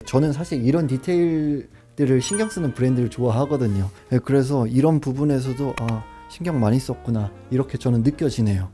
저는 사실 이런 디테일들을 신경 쓰는 브랜드를 좋아하거든요. 그래서 이런 부분에서도 신경 많이 썼구나 이렇게 저는 느껴지네요.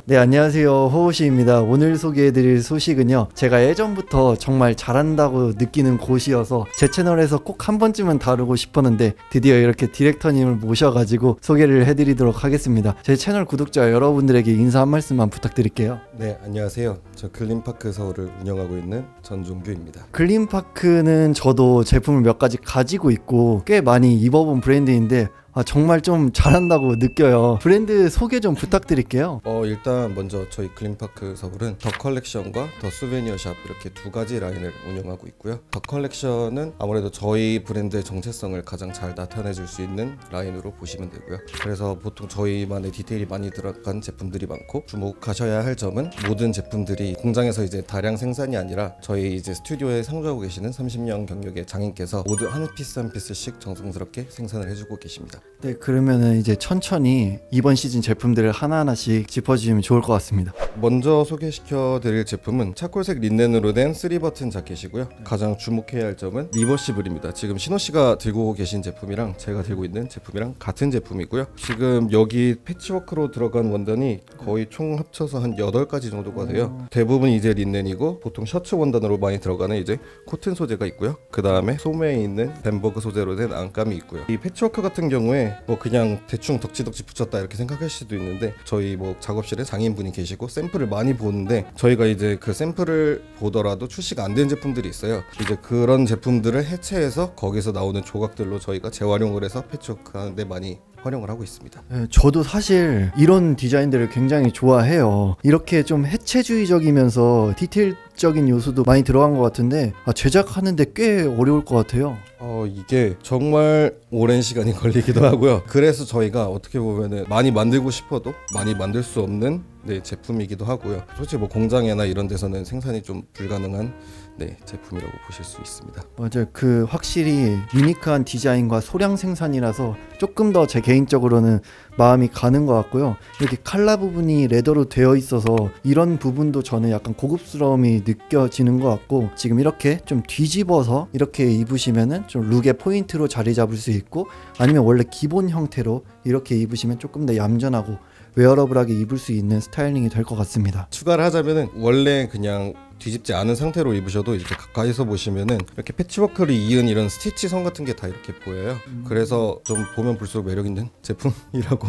네, 안녕하세요. 호호시입니다. 오늘 소개해드릴 소식은요, 제가 예전부터 정말 잘한다고 느끼는 곳이어서 제 채널에서 꼭 한 번쯤은 다루고 싶었는데 드디어 이렇게 디렉터님을 모셔가지고 소개를 해드리도록 하겠습니다. 제 채널 구독자 여러분들에게 인사 한 말씀만 부탁드릴게요. 네, 안녕하세요. 저 글린파크 서울을 운영하고 있는 전종규입니다. 글린파크는 저도 제품을 몇 가지 가지고 있고 꽤 많이 입어본 브랜드인데 정말 좀 잘한다고 느껴요. 브랜드 소개 좀 부탁드릴게요. 일단 먼저 저희 글린파크 서울은 더 컬렉션과 더 수베니어 샵 이렇게 두 가지 라인을 운영하고 있고요. 더 컬렉션은 아무래도 저희 브랜드의 정체성을 가장 잘 나타내 줄 수 있는 라인으로 보시면 되고요. 그래서 보통 저희만의 디테일이 많이 들어간 제품들이 많고, 주목하셔야 할 점은 모든 제품들이 공장에서 이제 다량 생산이 아니라 저희 이제 스튜디오에 상주하고 계시는 30년 경력의 장인께서 모두 한 피스 한 피스씩 정성스럽게 생산을 해주고 계십니다. 네, 그러면은 이제 천천히 이번 시즌 제품들을 하나하나씩 짚어주시면 좋을 것 같습니다. 먼저 소개시켜 드릴 제품은 차콜색 린넨으로 된 3버튼 자켓이고요. 가장 주목해야 할 점은 리버시블입니다. 지금 신호씨가 들고 계신 제품이랑 제가 들고 있는 제품이랑 같은 제품이고요. 지금 여기 패치워크로 들어간 원단이 거의 총 합쳐서 한 8가지 정도가 돼요. 대부분 이제 린넨이고, 보통 셔츠 원단으로 많이 들어가는 이제 코튼 소재가 있고요. 그 다음에 소매에 있는 벤버그 소재로 된 안감이 있고요. 이 패치워크 같은 경우에 뭐 그냥 대충 덕지덕지 붙였다 이렇게 생각할 수도 있는데, 저희 뭐 작업실에 장인분이 계시고 샘플을 많이 보는데, 저희가 이제 그 샘플을 보더라도 출시가 안 된 제품들이 있어요. 이제 그런 제품들을 해체해서 거기서 나오는 조각들로 저희가 재활용을 해서 패치워크 하는데 많이 활용을 하고 있습니다. 네, 저도 사실 이런 디자인들을 굉장히 좋아해요. 이렇게 좀 해체주의적이면서 디테일적인 요소도 많이 들어간 것 같은데 제작하는데 꽤 어려울 것 같아요. 이게 정말 오랜 시간이 걸리기도 하고요. 그래서 저희가 어떻게 보면은 많이 만들고 싶어도 많이 만들 수 없는 제품이기도 하고요. 솔직히 뭐 공장이나 이런 데서는 생산이 좀 불가능한 제품이라고 보실 수 있습니다. 맞아요. 확실히 유니크한 디자인과 소량 생산이라서 조금 더 제 개인적으로는 마음이 가는 것 같고요. 이렇게 칼라 부분이 레더로 되어 있어서 이런 부분도 저는 약간 고급스러움이 느껴지는 것 같고, 지금 이렇게 좀 뒤집어서 이렇게 입으시면은 좀 룩의 포인트로 자리 잡을 수 있고, 아니면 원래 기본 형태로 이렇게 입으시면 조금 더 얌전하고 웨어러블하게 입을 수 있는 스타일링이 될 것 같습니다. 추가를 하자면은 원래 그냥 뒤집지 않은 상태로 입으셔도 이렇게 가까이서 보시면은 이렇게 패치워크를 이은 이런 스티치 선 같은 게 다 이렇게 보여요. 그래서 좀 보면 볼수록 매력 있는 제품이라고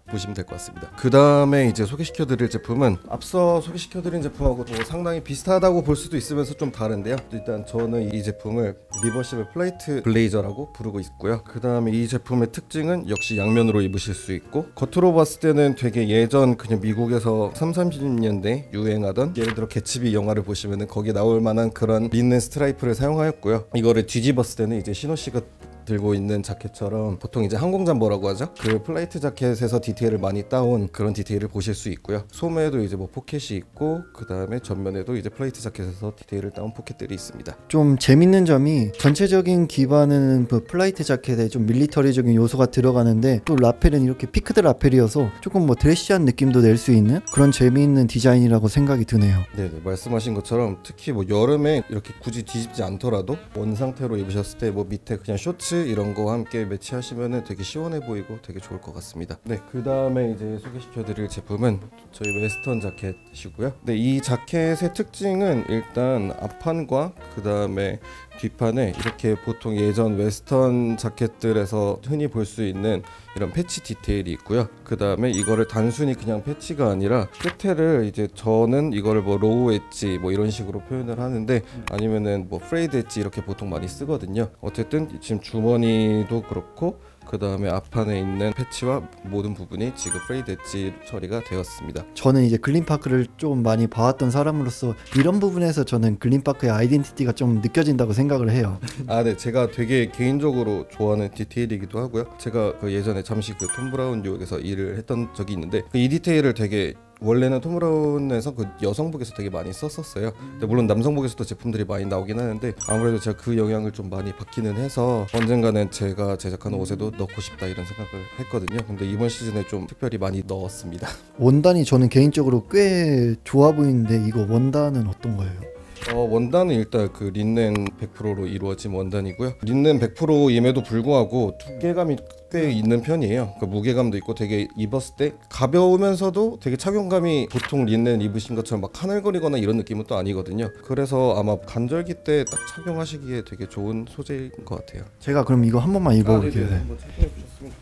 보시면 될 것 같습니다. 그 다음에 이제 소개시켜드릴 제품은 앞서 소개시켜드린 제품하고 상당히 비슷하다고 볼 수도 있으면서 좀 다른데요. 일단 저는 이 제품을 리버시블 플레이트 블레이저라고 부르고 있고요. 그 다음에 이 제품의 특징은 역시 양면으로 입으실 수 있고, 겉으로 봤을 때는 되게 예전 그냥 미국에서 30-40년대 유행하던, 예를 들어 개츠비 영화를 보시면은 거기에 나올 만한 그런 린넨 스트라이프를 사용하였고요. 이거를 뒤집었을 때는 이제 신호씨가 들고 있는 자켓처럼 보통 이제 항공잠버라고 하죠. 그 플레이트 자켓에서 디테일을 많이 따온 그런 디테일을 보실 수 있고요. 소매에도 이제 뭐 포켓이 있고, 그 다음에 전면에도 이제 플레이트 자켓에서 디테일을 따온 포켓들이 있습니다. 좀 재밌는 점이 전체적인 기반은 플라이트 자켓에 좀 밀리터리적인 요소가 들어가는데, 또 라펠은 이렇게 피크드 라펠이어서 조금 뭐 드레시한 느낌도 낼 수 있는 그런 재미있는 디자인이라고 생각이 드네요. 네네, 말씀하신 것처럼 특히 뭐 여름에 이렇게 굳이 뒤집지 않더라도 원 상태로 입으셨을 때 뭐 밑에 그냥 쇼츠 이런 거와 함께 매치하시면은 되게 시원해 보이고 되게 좋을 것 같습니다. 그 다음에 이제 소개시켜드릴 제품은 저희 웨스턴 자켓이고요. 이 자켓의 특징은 일단 앞판과 그 다음에 뒷판에 이렇게 보통 예전 웨스턴 자켓들에서 흔히 볼 수 있는 이런 패치 디테일이 있고요. 그 다음에 이거를 단순히 그냥 패치가 아니라 끝에를 이제 저는 이거를 뭐 로우 엣지 뭐 이런 식으로 표현을 하는데, 아니면은 뭐 프레이드 엣지 이렇게 보통 많이 쓰거든요. 어쨌든 지금 주머니도 그렇고 그 다음에 앞판에 있는 패치와 모든 부분이 지금 프레이드 엣지 처리가 되었습니다. 저는 이제 글린파크를 좀 많이 봐왔던 사람으로서 이런 부분에서 저는 글린파크의 아이덴티티가 좀 느껴진다고 생각을 해요. 네, 제가 되게 개인적으로 좋아하는 디테일이기도 하고요. 제가 그 예전에 잠시 그 톰 브라운 뉴욕에서 일을 했던 적이 있는데 이 디테일을 되게 원래는 톰 브라운에서 그 여성복에서 되게 많이 썼었어요. 근데 물론 남성복에서도 제품들이 많이 나오긴 하는데 아무래도 제가 그 영향을 좀 많이 받기는 해서 언젠가는 제가 제작하는 옷에도 넣고 싶다 이런 생각을 했거든요. 근데 이번 시즌에 좀 특별히 많이 넣었습니다. 원단이 저는 개인적으로 꽤 좋아 보이는데 이거 원단은 어떤 거예요? 원단은 일단 그 린넨 100%로 이루어진 원단이고요. 린넨 100%임에도 불구하고 두께감이 꽤 있는 편이에요. 그 무게감도 있고 되게 입었을 때 가벼우면서도 되게 착용감이 보통 린넨 입으신 것처럼 막 하늘거리거나 이런 느낌은 또 아니거든요. 그래서 아마 간절기 때 딱 착용하시기에 되게 좋은 소재인 것 같아요. 제가 그럼 이거 한 번만 입어볼게요. 네네, 한번 착용해 보셨습니다.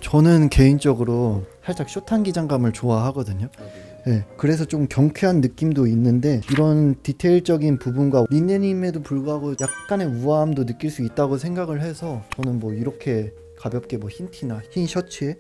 저는 개인적으로 살짝 숏한 기장감을 좋아하거든요. 네, 그래서 좀 경쾌한 느낌도 있는데 이런 디테일적인 부분과 린넨임에도 불구하고 약간의 우아함도 느낄 수 있다고 생각을 해서 저는 뭐 이렇게 가볍게 뭐 흰 티나 흰 셔츠에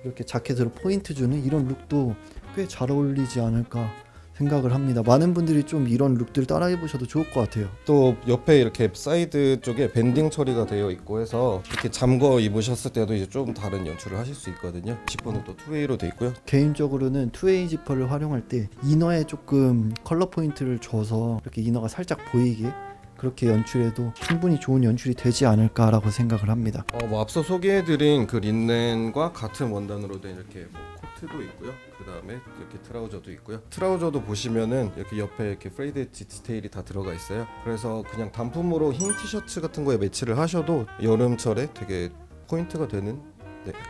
이렇게 자켓으로 포인트 주는 이런 룩도 꽤 잘 어울리지 않을까 생각을 합니다. 많은 분들이 좀 이런 룩들 따라 입으셔도 좋을 것 같아요. 또 옆에 이렇게 사이드 쪽에 밴딩 처리가 되어 있고 해서 이렇게 잠궈 입으셨을 때도 이제 좀 다른 연출을 하실 수 있거든요. 지퍼는 또 투웨이로 돼 있고요. 개인적으로는 투웨이 지퍼를 활용할 때 이너에 조금 컬러 포인트를 줘서 이렇게 이너가 살짝 보이게 그렇게 연출해도 충분히 좋은 연출이 되지 않을까라고 생각을 합니다. 뭐 앞서 소개해드린 그 린넨과 같은 원단으로 된 이렇게 뭐 코트도 있고요. 그 다음에 이렇게 트라우저도 있고요. 트라우저도 보시면은 이렇게 옆에 이렇게 프레이드 엣지 디테일이 다 들어가 있어요. 그래서 그냥 단품으로 흰 티셔츠 같은 거에 매치를 하셔도 여름철에 되게 포인트가 되는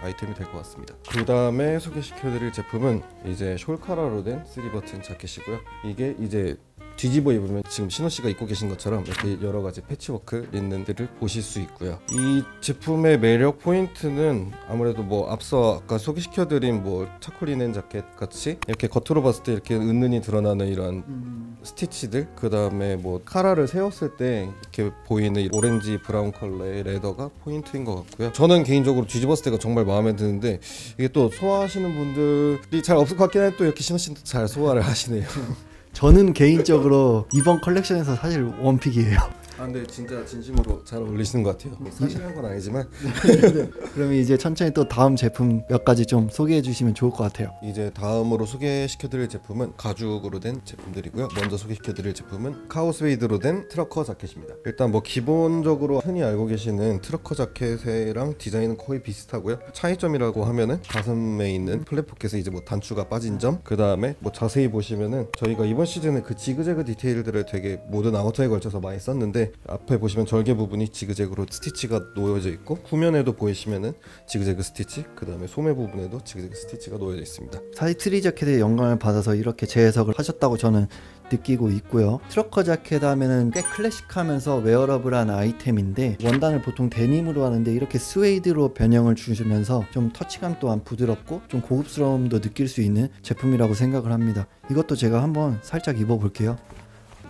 아이템이 될 것 같습니다. 그 다음에 소개시켜드릴 제품은 이제 숄카라로 된 3버튼 자켓이고요. 이게 이제 뒤집어 입으면 지금 신호 씨가 입고 계신 것처럼 이렇게 여러 가지 패치워크 린넨들을 보실 수 있고요. 이 제품의 매력 포인트는 아무래도 뭐 앞서 아까 소개시켜드린 뭐 차콜 린넨 자켓 같이 이렇게 겉으로 봤을 때 이렇게 은은히 드러나는 이런 스티치들, 그 다음에 뭐 카라를 세웠을 때 이렇게 보이는 이 오렌지 브라운 컬러의 레더가 포인트인 것 같고요. 저는 개인적으로 뒤집었을 때가 정말 마음에 드는데 이게 또 소화하시는 분들이 잘 없을 것 같긴 한데 또 이렇게 신호 씨도 잘 소화를 하시네요. 저는 개인적으로 이번 컬렉션에서 사실 원픽이에요. 근데 진짜 진심으로 잘 어울리시는 것 같아요. 사실한 건 아니지만 그러면 이제 천천히 또 다음 제품 몇 가지 좀 소개해 주시면 좋을 것 같아요. 이제 다음으로 소개시켜드릴 제품은 가죽으로 된 제품들이고요. 먼저 소개시켜드릴 제품은 카오스웨이드로 된 트러커 자켓입니다. 일단 뭐 기본적으로 흔히 알고 계시는 트러커 자켓이랑 디자인은 거의 비슷하고요. 차이점이라고 하면은 가슴에 있는 플랫 포켓에 이제 뭐 단추가 빠진 점, 그 다음에 뭐 자세히 보시면은 저희가 이번 시즌에 그 지그재그 디테일들을 되게 모든 아우터에 걸쳐서 많이 썼는데 앞에 보시면 절개 부분이 지그재그로 스티치가 놓여져 있고 후면에도 보이시면은 지그재그 스티치, 그 다음에 소매 부분에도 지그재그 스티치가 놓여져 있습니다. 사실 트리 자켓의 영감을 받아서 이렇게 재해석을 하셨다고 저는 느끼고 있고요. 트러커 자켓 하면은 꽤 클래식하면서 웨어러블한 아이템인데 원단을 보통 데님으로 하는데 이렇게 스웨이드로 변형을 주시면서 좀 터치감 또한 부드럽고 좀 고급스러움도 느낄 수 있는 제품이라고 생각을 합니다. 이것도 제가 한번 살짝 입어볼게요.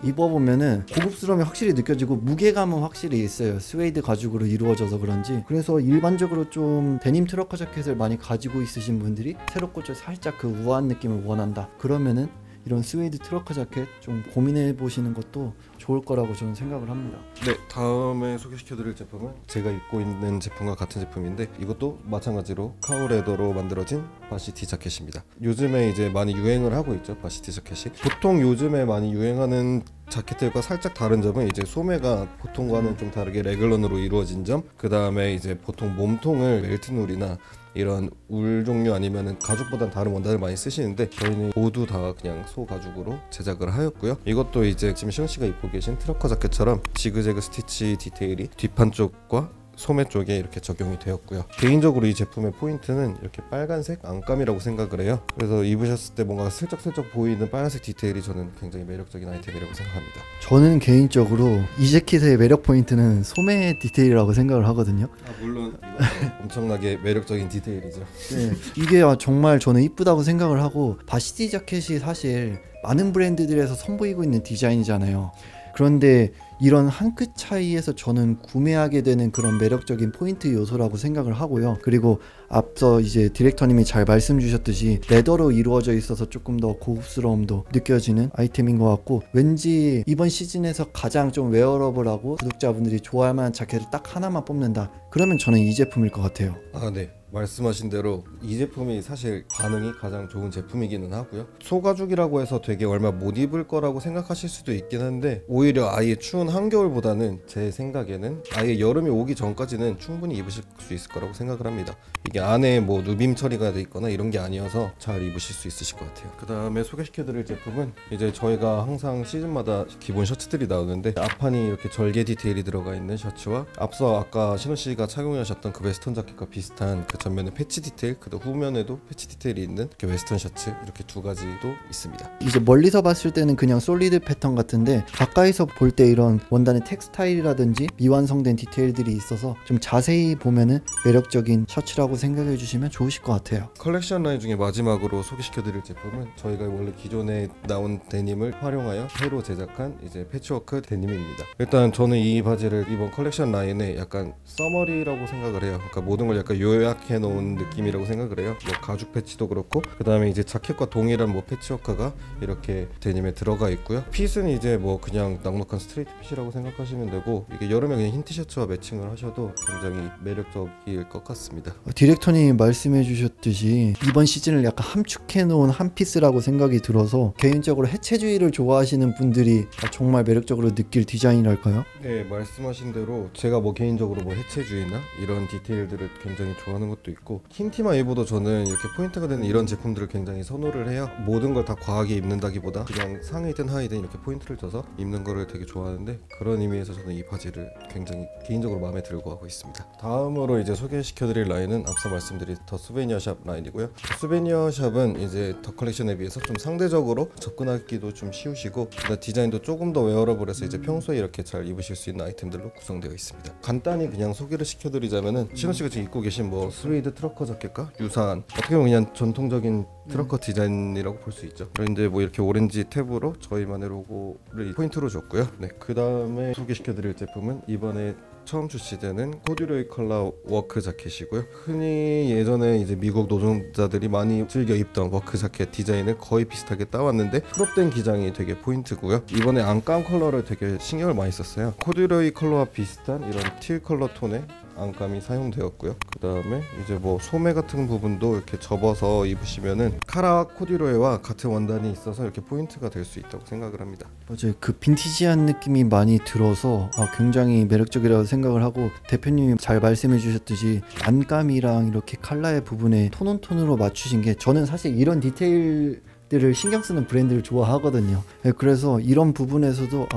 입어보면은 고급스러움이 확실히 느껴지고 무게감은 확실히 있어요. 스웨이드 가죽으로 이루어져서 그런지. 그래서 일반적으로 좀 데님 트러커 자켓을 많이 가지고 있으신 분들이 새롭고 좀 살짝 그 우아한 느낌을 원한다 그러면은 이런 스웨이드 트러커 자켓 좀 고민해 보시는 것도 좋을 거라고 저는 생각을 합니다. 네, 다음에 소개시켜드릴 제품은 제가 입고 있는 제품과 같은 제품인데 이것도 마찬가지로 카우레더로 만들어진 바시티 자켓입니다. 요즘에 이제 많이 유행을 하고 있죠, 바시티 자켓이. 보통 요즘에 많이 유행하는 자켓들과 살짝 다른 점은 이제 소매가 보통과는 좀 다르게 레글런으로 이루어진 점, 그 다음에 이제 보통 몸통을 멜트놀이나 이런 울 종류 아니면은 가죽보단 다른 원단을 많이 쓰시는데 저희는 모두 다 그냥 소 가죽으로 제작을 하였고요. 이것도 이제 지금 시원 씨가 입고 계신 트러커 자켓처럼 지그재그 스티치 디테일이 뒷판 쪽과 소매 쪽에 이렇게 적용이 되었고요. 개인적으로 이 제품의 포인트는 이렇게 빨간색 안감이라고 생각을 해요. 그래서 입으셨을 때 뭔가 슬쩍슬쩍 보이는 빨간색 디테일이 저는 굉장히 매력적인 아이템이라고 생각합니다. 저는 개인적으로 이 재킷의 매력 포인트는 소매 디테일이라고 생각을 하거든요. 물론 이건 엄청나게 매력적인 디테일이죠. 네, 이게 정말 저는 이쁘다고 생각을 하고 바시티 자켓이 사실 많은 브랜드들에서 선보이고 있는 디자인이잖아요. 그런데 이런 한 끗 차이에서 저는 구매하게 되는 그런 매력적인 포인트 요소라고 생각을 하고요. 그리고 앞서 이제 디렉터님이 잘 말씀 주셨듯이 레더로 이루어져 있어서 조금 더 고급스러움도 느껴지는 아이템인 것 같고 왠지 이번 시즌에서 가장 좀 웨어러블하고 구독자분들이 좋아할 만한 자켓을 딱 하나만 뽑는다 그러면 저는 이 제품일 것 같아요. 네. 말씀하신 대로 이 제품이 사실 반응이 가장 좋은 제품이기는 하고요. 소가죽이라고 해서 되게 얼마 못 입을 거라고 생각하실 수도 있긴 한데 오히려 아예 추운 한겨울보다는 제 생각에는 아예 여름이 오기 전까지는 충분히 입으실 수 있을 거라고 생각을 합니다. 이게 안에 뭐 누빔 처리가 돼 있거나 이런 게 아니어서 잘 입으실 수 있으실 것 같아요. 그 다음에 소개시켜드릴 제품은 이제 저희가 항상 시즌마다 기본 셔츠들이 나오는데 앞판이 이렇게 절개 디테일이 들어가 있는 셔츠와 앞서 아까 신호 씨가 착용하셨던 그 웨스턴 자켓과 비슷한 그 전면에 패치 디테일, 그 후면에도 패치 디테일이 있는 이렇게 웨스턴 셔츠 이렇게 두 가지도 있습니다. 이제 멀리서 봤을 때는 그냥 솔리드 패턴 같은데 가까이서 볼 때 이런 원단의 텍스타일이라든지 미완성된 디테일들이 있어서 좀 자세히 보면은 매력적인 셔츠라고 생각해 주시면 좋으실 것 같아요. 컬렉션 라인 중에 마지막으로 소개시켜드릴 제품은 저희가 원래 기존에 나온 데님을 활용하여 새로 제작한 이제 패치워크 데님입니다. 일단 저는 이 바지를 이번 컬렉션 라인에 약간 서머리라고 생각을 해요. 그러니까 모든 걸 약간 요약해 놓은 느낌이라고 생각을 해요. 뭐 가죽 패치도 그렇고 그 다음에 이제 자켓과 동일한 뭐 패치워크가 이렇게 데님에 들어가 있고요. 핏은 이제 뭐 그냥 넉넉한 스트레이트 핏이라고 생각하시면 되고 이게 여름에 그냥 흰 티셔츠와 매칭을 하셔도 굉장히 매력적일 것 같습니다. 디렉터님 말씀해 주셨듯이 이번 시즌을 약간 함축해 놓은 한 피스라고 생각이 들어서 개인적으로 해체주의를 좋아하시는 분들이 정말 매력적으로 느낄 디자인이랄까요? 네, 말씀하신 대로 제가 뭐 개인적으로 뭐 해체주의나 이런 디테일들을 굉장히 좋아하는 것도 있고 흰 티만 입어도 저는 이렇게 포인트가 되는 이런 제품들을 굉장히 선호를 해요. 모든 걸 다 과하게 입는다기보다 그냥 상의든 하의든 이렇게 포인트를 줘서 입는 거를 되게 좋아하는데 그런 의미에서 저는 이 바지를 굉장히 개인적으로 마음에 들고 하고 있습니다. 다음으로 이제 소개시켜드릴 라인은 앞서 말씀드린 더 수베니어 샵 라인이고요. 수베니어 샵은 이제 더 컬렉션에 비해서 좀 상대적으로 접근하기도 좀 쉬우시고 디자인도 조금 더 웨어러블해서 이제 평소에 이렇게 잘 입으실 수 있는 아이템들로 구성되어 있습니다. 간단히 그냥 소개를 시켜드리자면은 신호 씨가 지금 입고 계신 뭐 스웨이드 트러커 자켓과 유사한 어떻게 보면 그냥 전통적인 트러커 디자인이라고 볼 수 있죠. 그런데 뭐 이렇게 오렌지 탭으로 저희만의 로고를 포인트로 줬고요. 네, 그 다음에 소개시켜드릴 제품은 이번에 처음 출시되는 코듀로이 컬러 워크 자켓이고요. 흔히 예전에 이제 미국 노동자들이 많이 즐겨 입던 워크 자켓 디자인을 거의 비슷하게 따왔는데 풀업된 기장이 되게 포인트고요. 이번에 안감 컬러를 되게 신경을 많이 썼어요. 코듀로이 컬러와 비슷한 이런 틸 컬러 톤의 안감이 사용되었고요. 그 다음에 이제 뭐 소매 같은 부분도 이렇게 접어서 입으시면은 카라 코듀로이와 같은 원단이 있어서 이렇게 포인트가 될 수 있다고 생각을 합니다. 맞아요. 그 빈티지한 느낌이 많이 들어서 굉장히 매력적이라고 생각을 하고 대표님이 잘 말씀해 주셨듯이 안감이랑 이렇게 컬러의 부분에 톤온톤으로 맞추신 게 저는 사실 이런 디테일들을 신경 쓰는 브랜드를 좋아하거든요. 그래서 이런 부분에서도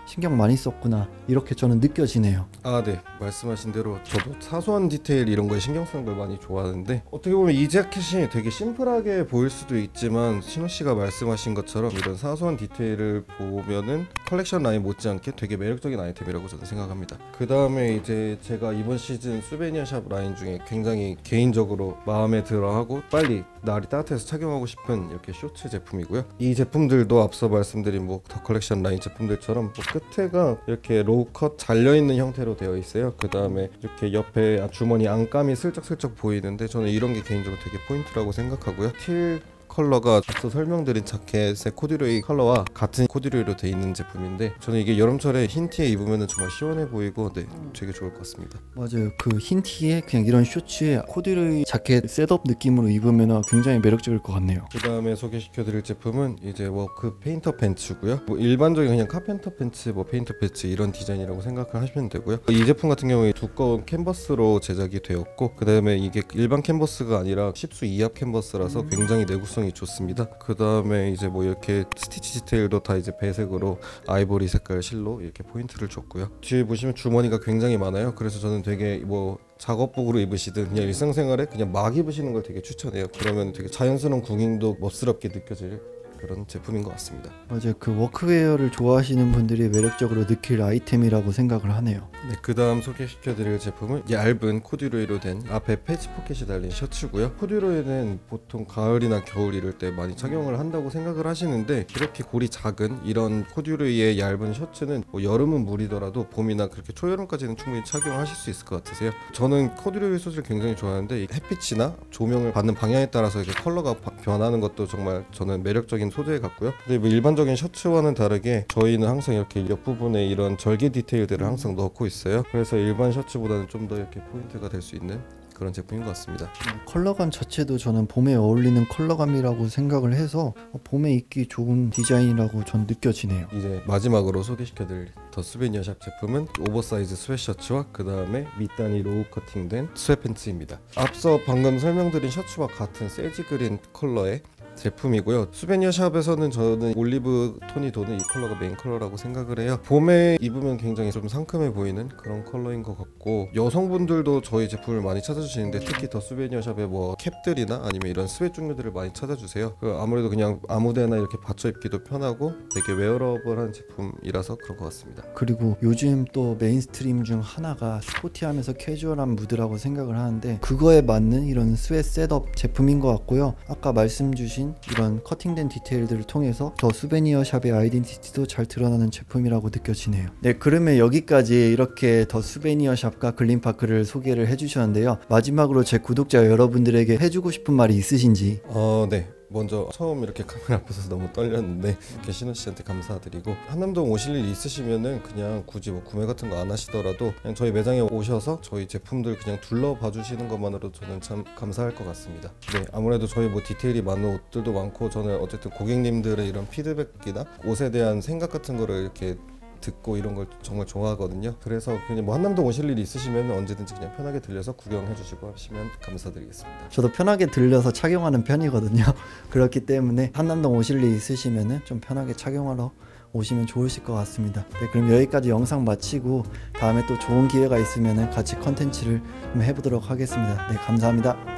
신경 많이 썼구나 이렇게 저는 느껴지네요. 네, 말씀하신 대로 저도 사소한 디테일 이런 거에 신경 쓰는 걸 많이 좋아하는데 어떻게 보면 이 자켓이 되게 심플하게 보일 수도 있지만 신호 씨가 말씀하신 것처럼 이런 사소한 디테일을 보면은 컬렉션 라인 못지않게 되게 매력적인 아이템이라고 저는 생각합니다. 그 다음에 이제 제가 이번 시즌 수베니어 샵 라인 중에 굉장히 개인적으로 마음에 들어하고 빨리 날이 따뜻해서 착용하고 싶은 이렇게 쇼츠 제품이고요. 이 제품들도 앞서 말씀드린 뭐 더 컬렉션 라인 제품들처럼 뭐 끝에가 이렇게 로우컷 잘려있는 형태로 되어 있어요. 그 다음에 이렇게 옆에 주머니 안감이 슬쩍슬쩍 보이는데 저는 이런 게 개인적으로 되게 포인트라고 생각하고요. 틸 컬러가 앞서 설명드린 자켓의 코듀로이 컬러와 같은 코듀로이로 되어 있는 제품인데 저는 이게 여름철에 흰 티에 입으면 정말 시원해 보이고 되게 좋을 것 같습니다. 맞아요. 그 흰 티에 그냥 이런 쇼츠에 코듀로이 자켓 셋업 느낌으로 입으면 굉장히 매력적일 것 같네요. 그 다음에 소개시켜드릴 제품은 이제 워크 페인터 팬츠고요. 뭐 일반적인 그냥 카펜터 팬츠, 뭐 페인터 팬츠 이런 디자인이라고 생각을 하시면 되고요. 이 제품 같은 경우에 두꺼운 캔버스로 제작이 되었고 그 다음에 이게 일반 캔버스가 아니라 10수 이압 캔버스라서 굉장히 내구성이 좋습니다. 그 다음에 이제 뭐 이렇게 스티치 디테일도 다 이제 배색으로 아이보리 색깔 실로 이렇게 포인트를 줬고요. 뒤에 보시면 주머니가 굉장히 많아요. 그래서 저는 되게 뭐 작업복으로 입으시든 그냥 일상생활에 그냥 막 입으시는 걸 되게 추천해요. 그러면 되게 자연스러운 구김도 멋스럽게 느껴질 그런 제품인 것 같습니다. 맞아요. 그 워크웨어를 좋아하시는 분들이 매력적으로 느낄 아이템이라고 생각을 하네요. 네, 그 다음 소개시켜드릴 제품은 얇은 코듀로이로 된 앞에 패치 포켓이 달린 셔츠고요. 코듀로이는 보통 가을이나 겨울 이럴 때 많이 착용을 한다고 생각을 하시는데 이렇게 골이 작은 이런 코듀로이의 얇은 셔츠는 뭐 여름은 무리더라도 봄이나 그렇게 초여름까지는 충분히 착용하실 수 있을 것 같으세요. 저는 코듀로이 소재를 굉장히 좋아하는데 이 햇빛이나 조명을 받는 방향에 따라서 이렇게 컬러가 변하는 것도 정말 저는 매력적인 소재 같고요. 근데 뭐 일반적인 셔츠와는 다르게 저희는 항상 이렇게 옆부분에 이런 절개 디테일들을 항상 넣고 있어요. 그래서 일반 셔츠보다는 좀 더 이렇게 포인트가 될 수 있는 그런 제품인 것 같습니다. 컬러감 자체도 저는 봄에 어울리는 컬러감이라고 생각을 해서 봄에 입기 좋은 디자인이라고 전 느껴지네요. 이제 마지막으로 소개시켜드릴 더 스베니어 샵 제품은 오버사이즈 스웨셔츠와 그 다음에 밑단이 로우 커팅된 스웨팬츠입니다. 앞서 방금 설명드린 셔츠와 같은 세지 그린 컬러의 제품이고요. 수베니어 샵에서는 저는 올리브 톤이 도는 이 컬러가 메인 컬러라고 생각을 해요. 봄에 입으면 굉장히 좀 상큼해 보이는 그런 컬러인 것 같고, 여성분들도 저희 제품을 많이 찾아주시는데 특히 더 수베니어 샵에 뭐 캡들이나 아니면 이런 스웨트 종류들을 많이 찾아주세요. 아무래도 그냥 아무데나 이렇게 받쳐 입기도 편하고 되게 웨어러블한 제품이라서 그런 것 같습니다. 그리고 요즘 또 메인스트림 중 하나가 스포티하면서 캐주얼한 무드라고 생각을 하는데, 그거에 맞는 이런 스웨트 셋업 제품인 것 같고요. 아까 말씀 주신 이런 커팅된 디테일들을 통해서 더 수베니어 샵의 아이덴티티도 잘 드러나는 제품이라고 느껴지네요. 네, 그러면 여기까지 이렇게 더 수베니어 샵과 글린파크를 소개를 해주셨는데요. 마지막으로 제 구독자 여러분들에게 해주고 싶은 말이 있으신지? 네. 먼저 처음 이렇게 카메라 앞에서 너무 떨렸는데 이렇게 신우 씨한테 감사드리고, 한남동 오실 일 있으시면은 그냥 굳이 뭐 구매 같은 거 안 하시더라도 그냥 저희 매장에 오셔서 저희 제품들 그냥 둘러봐 주시는 것만으로도 저는 참 감사할 것 같습니다. 네, 아무래도 저희 뭐 디테일이 많은 옷들도 많고, 저는 어쨌든 고객님들의 이런 피드백이나 옷에 대한 생각 같은 거를 이렇게 듣고 이런 걸 정말 좋아하거든요. 그래서 그냥 뭐 한남동 오실 일 있으시면 언제든지 그냥 편하게 들려서 구경해 주시고 하시면 감사드리겠습니다. 저도 편하게 들려서 착용하는 편이거든요. 그렇기 때문에 한남동 오실 일 있으시면 좀 편하게 착용하러 오시면 좋으실 것 같습니다. 네, 그럼 여기까지 영상 마치고 다음에 또 좋은 기회가 있으면 같이 컨텐츠를 좀 해보도록 하겠습니다. 네, 감사합니다.